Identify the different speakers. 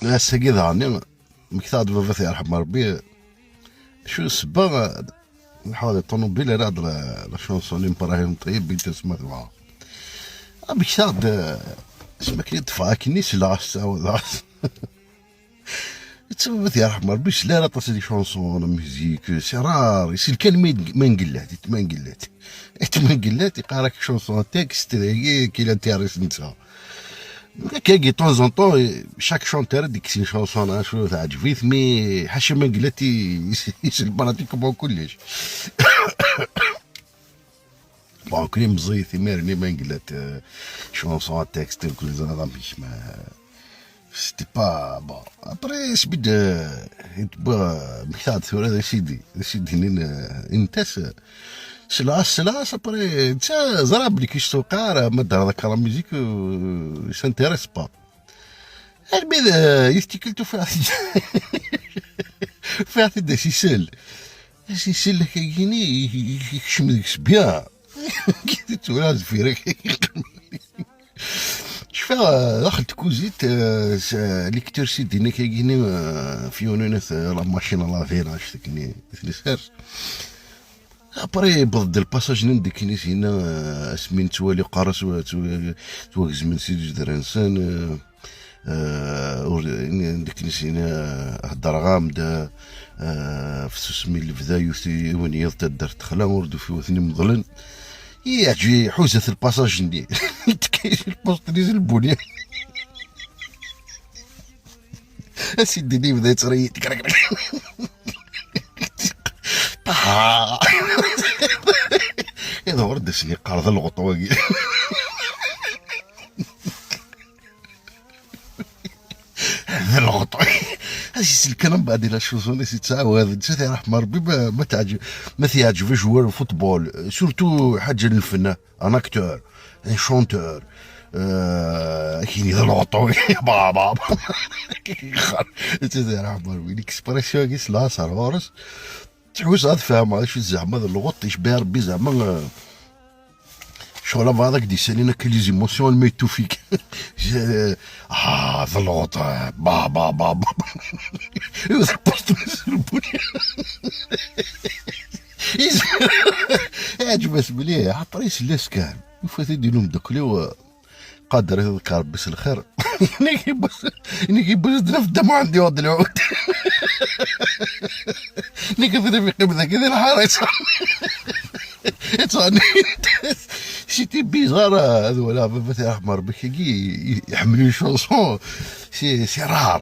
Speaker 1: هسا كي ظهرني مكتاد بابا يرحم ربي شو السبا نحاول الطوموبيل هذا لا شونسون ابراهيم طيب بنت اسمها ذوها مكتاد اسمها كي تفاكني سلاس او لاس تسبب يرحم ربي لا تصدي شونسون ميوزيك سي رار يصير كلمه ما نقلات ما نقلات ما نقلات يقراك شونسون تكست كي لا تيريس نتا كي طون زون طون شاك شونتور ديك سي شونسون شنو تعجبيت مي حاشا ما قلتي يسل براتيكومون كلش بون كلي مزيت ميرني ما قلت شونسون تكست كل زمان مش ما سيتي با بون ابري اش بدا يتبا مكتاد ثورة سيدي انتاس سلاس ابري تا زراب لي كيشتوقع ما دار هذاك لا ميوزيك سانتيريس با البيد يفتكلتو في عطي سي سيل كيجيني يكشم ديك السبيا كي تولاد فيرك شفا دخلت كوزيت ليكتور سيدينا كيجيني في ونونث لا ماشين لافينا شتكني سير ابري بضد الباساج نديك هنا سمين توالي قارس توغز من سيدي درانسان ديك نسينا هدر غامدة في سوسمي اللي بدا يوثي ونيض تدرت خلا وردو في وثني مظلن يعجبني حوزة الباساج ندي تكايش البوست ديال البنية اسيدي دي بدا يتريد هذا ورد سني قارض الغطوة هذا الغطوة هذا الكلام بعد لا شوزوني سي تعاود نسيت رحم ربي ما تيعجبش جوار الفوتبول سورتو حاجة للفن ان اكتور ان شونتور كاين هذا الغطوة بابا نسيت رحم ربي ليكسبرسيون كيس لا صار هورس تحوس غاد فاهم شو زعما هذا الغط يشبه ربي زعما شغل هذاك دي سالينا كي لي زيموسيون ميتو فيك هذا الغط با عجبت مليح عطريس لاسكان وفات يديرهم دكليو قادر يذكر بس الخير نيكي بس في الدم عندي وضع العود نيكي في قبضة كذا الحارس شتي بيزار هذولا بابا احمر بك يحملوا شونسون سي رار